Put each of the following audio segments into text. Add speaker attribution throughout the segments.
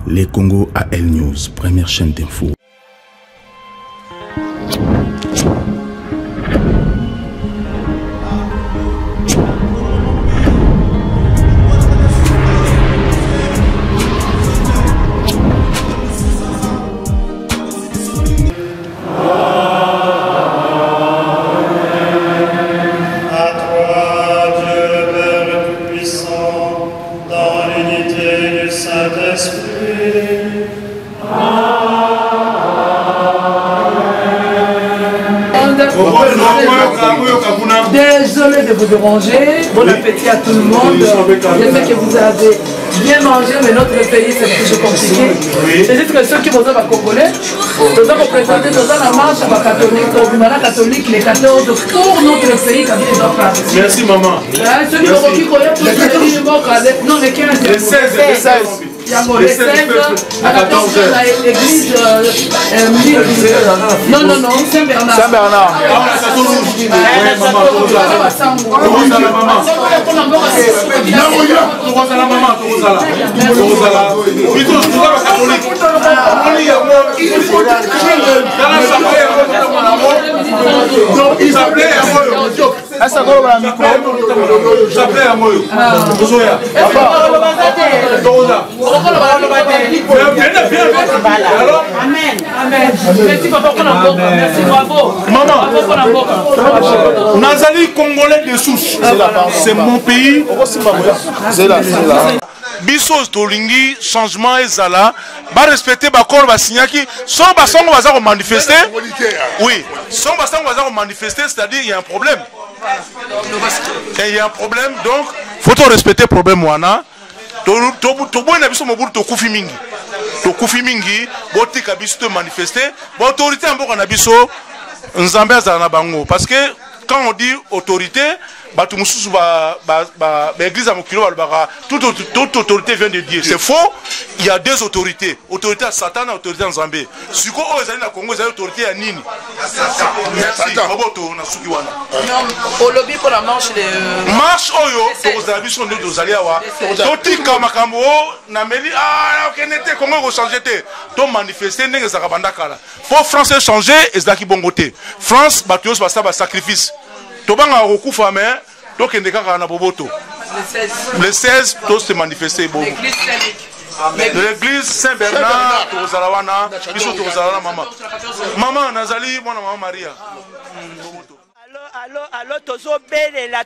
Speaker 1: Les Congo AL News, première chaîne d'info.
Speaker 2: Désolé de vous déranger. Bon appétit à tout le monde. J'espère que vous avez bien mangé, mais notre pays c'est plus compliqué. C'est juste que ceux qui vont être congolais, nous allons présenter la marche à la catholique les 14 pour notre pays.
Speaker 3: Merci maman.
Speaker 2: Ceux qui vont non, les 15.
Speaker 3: Les 16.
Speaker 2: Il y a les 16 à 14 l'église. Non, Saint-Bernard.
Speaker 3: Saint-Bernard.
Speaker 2: Merci papa pour la boca. Merci, bravo.
Speaker 3: Maman, Nazali congolais de souche. C'est mon pays. C'est là. Biso tolingi changement ezala ba respecter ba corps ba signaki son ba songo baza ko manifester. Oui, son ba songo baza ko manifester, c'est-à-dire il y a un problème. Il y a un problème, donc faut respecter problème wana. Tobo na biso mobulu to kufi mingi botika biso te manifester ba autorité mboka na biso nzambe azala na bango, parce que quand on dit autorité batu mususu ba église à mokilo balobaka toute autorité vient de Dieu. C'est faux. Il y a deux autorités, autorité à Satan et autorité à Nzambe. Siko o ezali na Congo ezali autorité à nini? Merci boboto na suki wana
Speaker 2: au lobby pour la marche de
Speaker 3: marche oyo tozala biso nde tozali awa totika makambo na meli okenete Congo ko changer te to manifester ndenge ezaka bandakala pour France changer ezaki bongo te. France batu yos basa ba sacrifice tobanga okufa mais tokende kaka na boboto le 16 to se manifester bon l'église Saint-Bernard tozala wana biso tozala maman nazali mwana maman Maria.
Speaker 4: Allo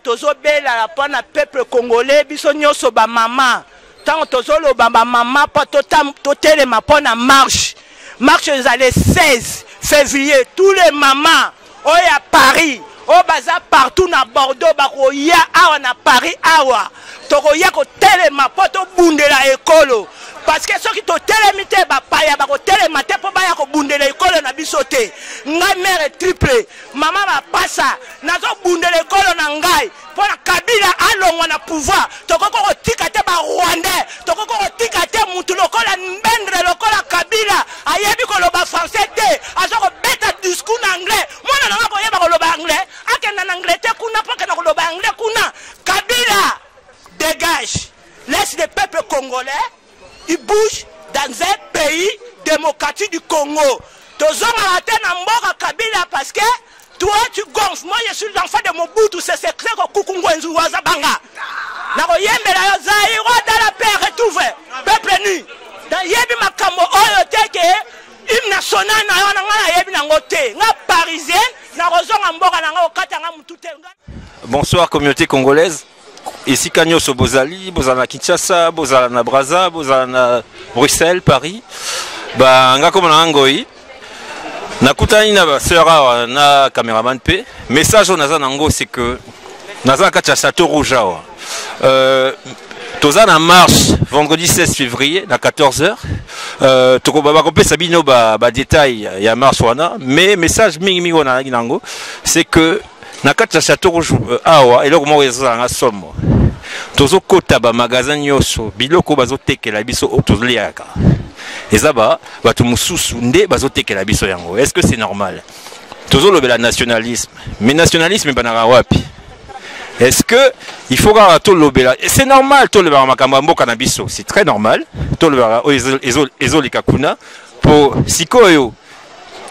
Speaker 4: tozobela pour na peuple congolais biso nyoso ba maman tant tozolo ba maman pas totelema pour na marche les 16 février tous les mamans à Paris au bazar partout na Bordeaux bakoya awa na Paris awa tokoya ko telema poto bundela ekolo parce que ceux qui to telemite ba paya ba ko telema te po baya ko bundela ekolo na bisote ngai mère triple maman ba passa nazo bundela ekolo na ngai pour la Kabila alongwa na pouvoir tokoko ko tikate ba Rwandais tokoko ko tikate mutu lokola mbendre lokola Kabila ayebi ko loba français te azoko beta discours en anglais mona na ko yeba ko loba anglais akenda na anglais te kuna pa kana ko loba anglais kuna. Kabila dégage, laisse le peuple congolais il bouge dans un pays démocratique du Congo. Tozonga raté na mboka Kabila parce que toi tu gonfles, moi je suis l'enfant de Mobutu, c'est secret ko kukungwenzu waza banga na ko yembela yo zairo dans la paix retrouvé peuple nu dans yebi makambo oyo teke hymne national na yo na yebi na ngote nga parisien na kozonga mboka na nga okata nga mutute.
Speaker 5: Bonsoir communauté congolaise. Ici Kanyoso Bozali, Bozala Kinshasa, Bozala na Braza, Bozala na Bruxelles, Paris. Ba nga comme na ngoi. Nakutani na ba sœur na caméraman P. Message on azana ngo c'est que naza kacha Château Rouge awa. Toza na marche vendredi 16 février à 14h. Toko baba kopé sabino ba détail ya marche wana, mais message mingi wana nango c'est que na kati ya Château Rouge awa eloko moko ezanga somo tozo kota ba magasin nyoso biloko bazotekela biso tozoliaka ezaba batu mususu nde bazotekela biso yango. Est-ce que c'est normal? Tozo lobela nationalisme, mais nationalisme banaka wapi? est-ce que il faut voir tout l'obéla? C'est normal tout le baramakamba cannabis, c'est très normal. Tout le bara ezoli kakuna pour sikoyo.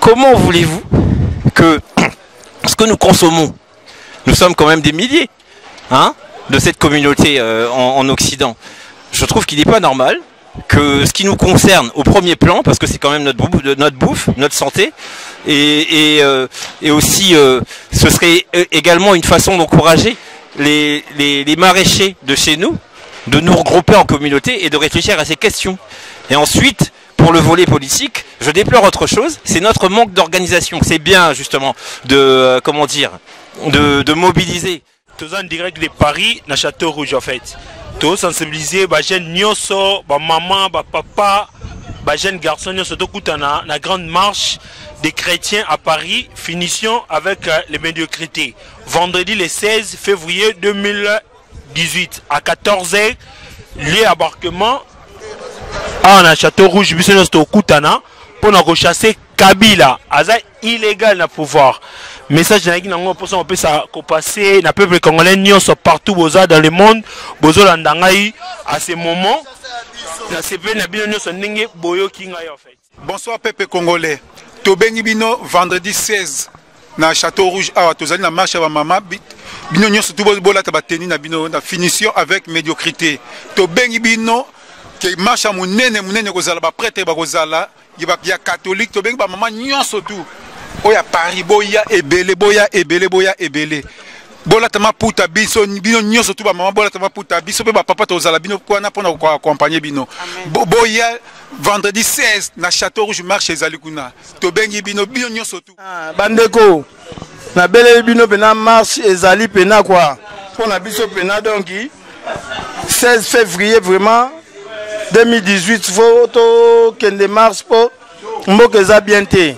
Speaker 5: Comment voulez-vous que ce que nous consommons, nous sommes quand même des milliers, hein, de cette communauté en Occident. Je trouve qu'il n'est pas normal que ce qui nous concerne au premier plan, parce que c'est quand même notre bouffe, notre santé, et aussi ce serait également une façon d'encourager les maraîchers de chez nous, de nous regrouper en communauté et de réfléchir à ces questions. Et ensuite, pour le volet politique, je déplore autre chose, c'est notre manque d'organisation. C'est bien justement de, comment dire, de mobiliser.
Speaker 6: Tous en direct de Paris, dans Château Rouge en fait. Tous sensibiliser les jeunes nyoso, les mamans, les papas, les jeunes garçons, surtout la grande marche des chrétiens à Paris, finition avec les médiocrités. Vendredi le 16 février 2018 à 14h, les embarquements à Château Rouge, pour nous chasser Kabila. C'est illégal dans pouvoir. Message on peut ça passer na peuple congolais nyonso partout boza dans le monde bozo landangai à ce moment na CP na bino nyonso ndenge boyo kinga en fait.
Speaker 7: Bonsoir peuple congolais. Tobengi bino vendredi 16 na Château Rouge awa tozali na marche ba mama bino nyonso tout bola ta bateni na bino na finition avec médiocrité. Tobengi bino ke marche munene kozala ba prêtre ba kozala ya catholique tobengi ba mama nyonso tout. Oya Paris boya ebele bola tama puta biso bino nyonso tu ba mama bola tama puta biso pe ba papa tozala bino kwana pona ko accompagner bino boya vendredi 16 na Château Rouge marche ezali kuna to bengi bino nyonso tu
Speaker 8: bandeko na bele bino pena marche ezali pena quoi pona biso pena donc 16 février vraiment 2018 faut kende marche po mboka eza bien te.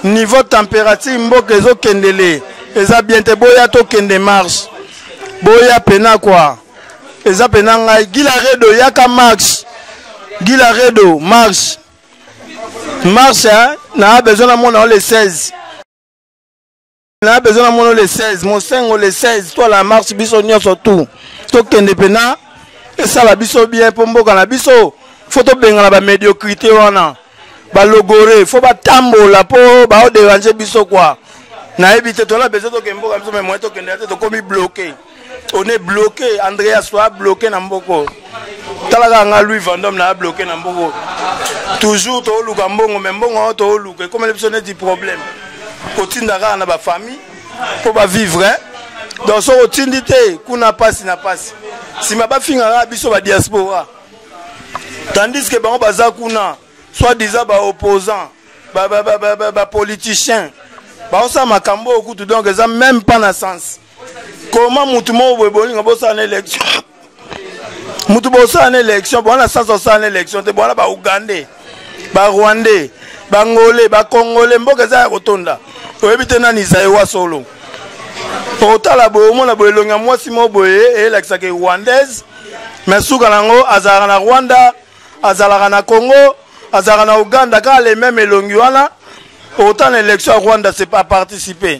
Speaker 8: Niveau température mboka ezo kendele eza bien te boya to kende marche boya pena quoi eza pena ngai gila redo yaka marche gila redo marche hein na besoin na mona le 16 na besoin na mona le 16 mon sengo le 16 toi la marche biso nyonso tout to kende pena esa la biso bien po mboka na biso photo benga ba médiocrité wana balogore faut ba tambola po ba déranger biso quoi na éviter to la besoin to kembo comme ça mais moi to kende to komi bloqué on est bloqué Andreas soit bloqué na mboko talaka nga Louis Vendôme na bloqué na mboko toujours to luka mbongo mais mbongo to luka comme les personnes du problème kotindaka na ba famille pour ba vivre donc so otindité kuna passe na passe si ma ba finga biso ba diaspora tandis que bango baza kuna soit disant ba opposants, ba politiciens, ba osa makambo okutu donc ça même pas na sens. Comment mutumo bolinga bosa en élection? Mutu bosa en élection, bon na sens osa en élection, te bona ba Ougandais, ba Rwandais, ba Ngolais, ba Congolais mboka za kotonda. Oyebite na nizaewa solo. Otala bo mona bolonga mwasi mo boye et l'exa ke rwandaise, mais souka nango azara na Rwanda, azala na Congo. Azara na Ouganda quand les mêmes elongi wana autant l'élection à Rwanda c'est pas participer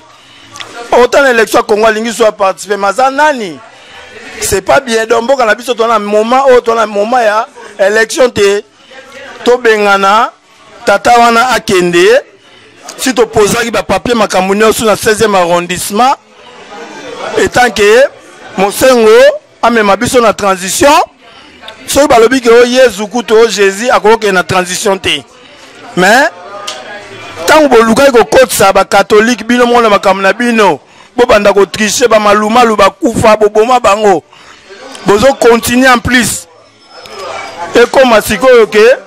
Speaker 8: autant l'élection Congo lingi soit participer maza nani c'est pas bien donc boka na biso tona moment ya élection te to bengana tata wana akende si to posaki ba papier makambo nyonso na 16e arrondissement étant que Mosengo amema biso na transition. So balobi ke o Yesu kuto Jésus akoke na transition te. Mais tant bo luka ko kotsa ba catholique bino mona makamna bino bo banda ko tricher ba maluma lu ba kufa bo boma bango. Bozo continuer en plus. Et comme asiko ke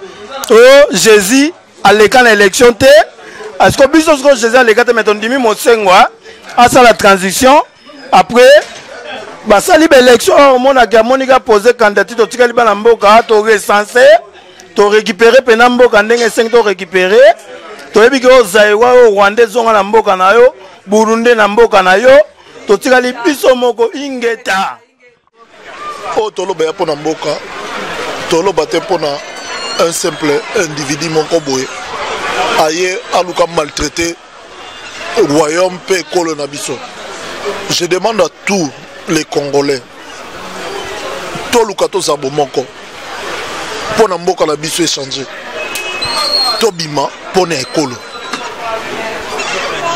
Speaker 8: o Jésus aleka na élection te. Est-ce que biso ko Jésus aleka te meton dimi Mosengwa à ça la transition après basali l'élection monaka monika poser candidature to tikali bana mboka to recensé to récupérer pena mboka ndenge 5 to récupérer to yebi ke ozaewa o Rwanda zonga na mboka na yo Burundi na mboka na yo to tikali biso moko ingeta
Speaker 9: o toloba ya pona mboka toloba te pona un simple individu moko boye aye aluka maltraité royaume pe kolo na biso. Je demande à tous les Congolais toluka tozabo moko pona mboka na biso échanger tobima pona ekolo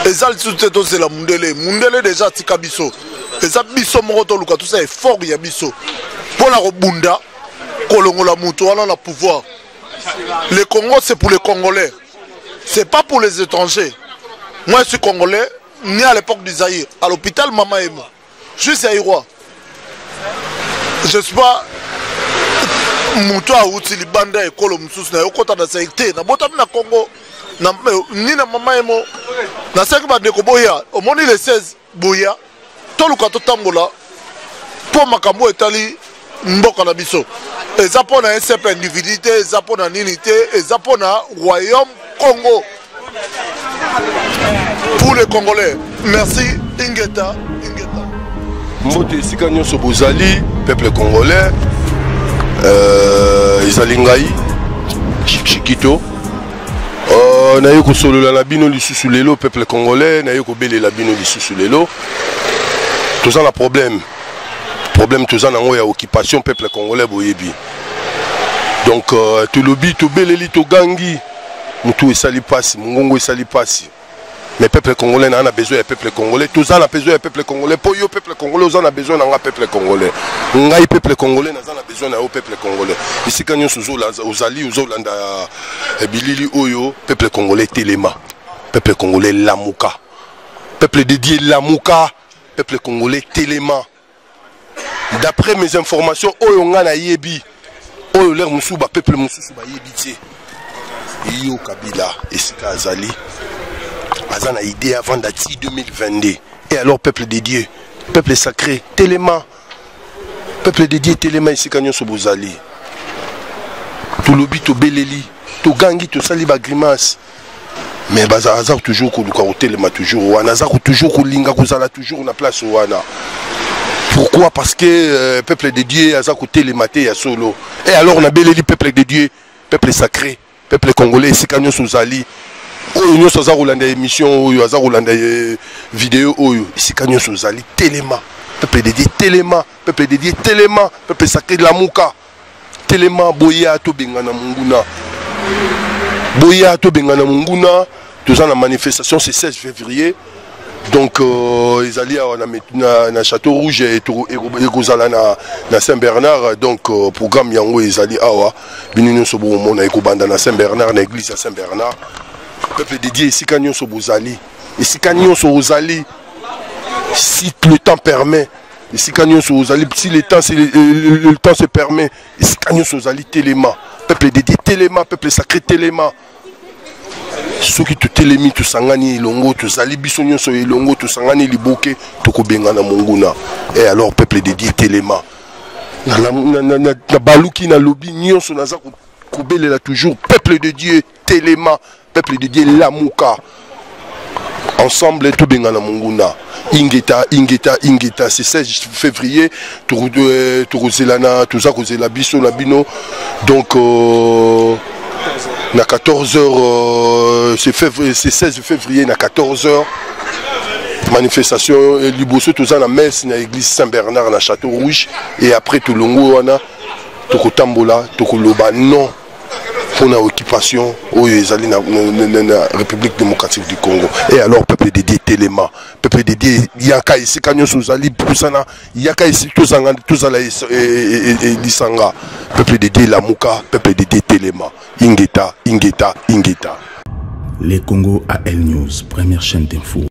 Speaker 9: ezali tout tozela mundele déjà atika biso eza biso moko toluka tout ça effort ya biso pona kobunda kolongola mutu wana na pouvoir. Le Congo c'est pour les Congolais, c'est pas pour les étrangers. Moi je suis Congolais, né à l'époque du Zaïre, à l'hôpital Mama Emo. Je suis Zaïrois. Je ne suis pas Moutoua ou Tilibanda et Kolo Moussous, na yokota na Zaïte, na botam na Congo, ni na Mama Emo, na 5 badeko boya, au moins les 16 boya, toluka totambola, pour makambo etali mboka na biso. Eza pona un simple individualité, eza pona ninité, eza pona royaume Congo. Pour les Congolais, merci Ingeta.
Speaker 10: Mbote sika nyonso bozali peuple congolais ezali ngai Chikito naye kosolola na bino lisusu lelo peuple congolais naye kobelela bino lisusu lelo toza na problème toza nango ya occupation peuple congolais boyebi donc tolobi tobeleli togangi mutu esali pasi mongongo esali pasi. Mais le peuple congolais a besoin du peuple congolais. Tous en a besoin du peuple congolais. Pour le peuple congolais, nous avons besoin du peuple congolais. Le peuple congolais, nous avons besoin du peuple congolais. Ici, quand nous sommes aux alliés, aux Hollanda, Bilili Oyo, peuple congolais Téléma, peuple congolais Lamouka, peuple dédié Lamouka, peuple congolais Téléma. D'après mes informations, Oyo Ngana Yebi, Oyo Ler Moussouba, peuple Moussouba Yebi, Iyo Kabila, Esika Azali. Azan a idée avant dati 2022. Et alors peuple de Dieu, peuple sacré, Téléma, peuple de Dieu, Téléma ici quand nous sommes bozali. Tout lobi, tout beleli, tout gangi, tout sali ba grimace. Mais bazar toujours ko luka Téléma toujours wana, azar toujours ko linga ko zala toujours na place wana. Pourquoi? Parce que peuple de Dieu azar ko Téléma te ya solo. Et alors on a beleli peuple de Dieu, peuple sacré, peuple congolais ici quand nous sommes bozali. Nous avons des émissions, nous avons des vidéos, ici quand nous sommes allés, Téléma, peuple dédié Téléma, peuple dédié Téléma, peuple sacré de la Mouka, Téléma, Boya, Tobengana Munguna, Boya, Tobengana Munguna, tous la manifestation, c'est 16 février, donc ils allaient à Château Rouge et à Saint-Bernard, donc programme Yango, ils allaient à Binunion Sobo, à Saint-Bernard, l'église à Saint-Bernard. Peuple dédié ici quand nous sommes bozali, ici quand nous sommes bozali, si le temps permet, ici quand nous sommes bozali, si le temps se permet, ici quand nous sommes bozali Téléma, peuple dédié Téléma, peuple sacré Téléma. Ceux qui te télémi, tu sangani longo, tu sali bisonyo so longo, tu sangani liboke, tu kobenga na monguna. Et alors peuple dédié Téléma. Na baluki na lobi nyonso naza kobelela toujours peuple de Dieu Téléma. Peuple de Dieu Lamouka. Ensemble, tout bien dans Monguna. Ingeta, c'est 16 février. Tout ça, la biso, la bino. Donc, à 14h, c'est 16 février, à 14h. Manifestation, Liboso, tout ça, la messe, dans l'église Saint-Bernard, à Château Rouge. Et après, tout le monde, tout le Tambola, tout le Loba, non. Pour l'occupation, ils allaient dans la République démocratique du Congo. Et alors, peuple dédié Téléma, peuple dédié Yaka ici, quand nous sommes allés, Yaka ici, tous les Lisanga, peuple dédié Lamouka, peuple dédié Téléma, Ingeta.
Speaker 1: Les Congo AL News, première chaîne d'info.